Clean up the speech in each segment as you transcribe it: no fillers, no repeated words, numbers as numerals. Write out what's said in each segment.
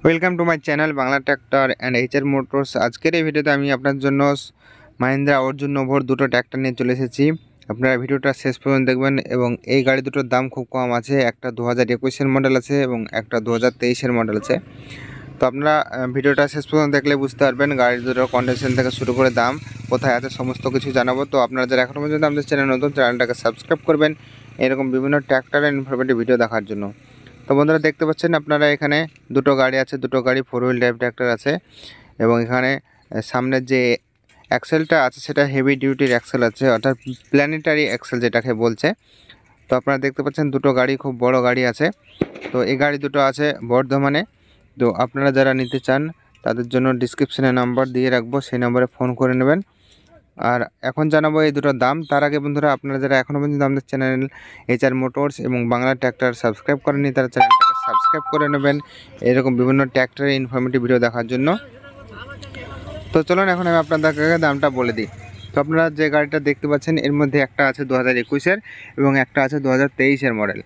Welcome to my channel Bangla tractor and HR motors. আজকের এই ভিডিওতে আমি আপনার জন্য মাহিন্দ্রা অর্জুন নোভোর দুটো ট্র্যাক্টর নিয়ে চলে এসেছি। আপনারা ভিডিওটা শেষ পর্যন্ত দেখবেন এবং এই গাড়ি দুটোর দাম খুব কম আছে। একটা 2021-এর মডেল আছে এবং একটা 2023-এর মডেল আছে। তো আপনারা ভিডিওটা শেষ পর্যন্ত দেখলে বুঝতে পারবেন গাড়ি দুটোর কন্ডিশন থেকে শুরু করে দাম কোথায় আছে সমস্ত কিছু জানাবো। তো আপনারা যারা এখনও পর্যন্ত আমাদের চ্যানেল নতুন, চ্যানেলটাকে সাবস্ক্রাইব করবেন এরকম বিভিন্ন ট্র্যাক্টরের ইনফরমেটিভ ভিডিও দেখার জন্য। তো বন্ধুরা দেখতে পাচ্ছেন আপনারা এখানে দুটো গাড়ি আছে, দুটো গাড়ি 4 হুইল ড্রাইভ ট্র্যাক্টর আছে এবং এখানে সামনের যে অ্যাক্সেলটা আছে সেটা হেভি ডিউটির অ্যাক্সেল আছে, অর্থাৎ প্ল্যানেটারি অ্যাক্সেল যেটাকে বলছে। তো আপনারা দেখতে পাচ্ছেন দুটো গাড়ি খুব বড় গাড়ি আছে। তো এই গাড়ি দুটো আছে বর্ধমানে। তো আপনারা যারা নিতে চান তাদের জন্য ডিসক্রিপশনে নাম্বার দিয়ে রাখবো, সেই নাম্বারে ফোন করে নেবেন। আর এখন জানাবো এই দুটোর দাম। তার আগে বন্ধুরা আপনারা যারা এখনও পর্যন্ত আমাদের চ্যানেল এইচআর মোটরস এবং বাংলা ট্র্যাক্টর সাবস্ক্রাইব করেননি তারা চ্যানেলটাকে সাবস্ক্রাইব করে নেবেন এরকম বিভিন্ন ট্র্যাক্টরের ইনফরমেটিভ ভিডিও দেখার জন্য। তো চলুন এখন আমি আপনাদেরকে দামটা বলে দিই। তো আপনারা যে গাড়িটা দেখতে পাচ্ছেন এর মধ্যে একটা আছে 2021-এর এবং একটা আছে 2023-এর মডেল।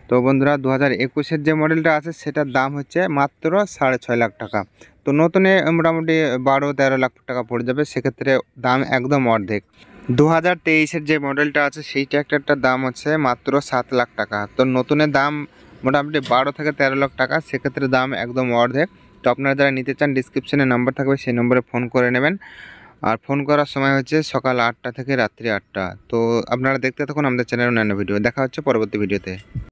তো বন্ধুরা 2021-এর যে মডেলটা আছে সেটার দাম হচ্ছে মাত্র 6.5 লাখ টাকা। তো নতুনে মোটামুটি 12-13 লাখ টাকা পড়ে যাবে, সেক্ষেত্রে দাম একদম অর্ধেক। 2023-এর যে মডেলটা আছে সেই ট্র্যাক্টরটার দাম হচ্ছে মাত্র 7 লাখ টাকা। তো নতুনের দাম মোটামুটি 12 থেকে 13 লাখ টাকা, সেক্ষেত্রে দাম একদম অর্ধেক। তো আপনারা যারা নিতে চান ডিসক্রিপশনে নাম্বার থাকবে, সেই নম্বরে ফোন করে নেবেন। আর ফোন করার সময় হচ্ছে সকাল 8টা থেকে রাত্রি 8টা। তো আপনারা দেখতে থাকুন আমাদের চ্যানেলের অন্যান্য ভিডিও। দেখা হচ্ছে পরবর্তী ভিডিওতে।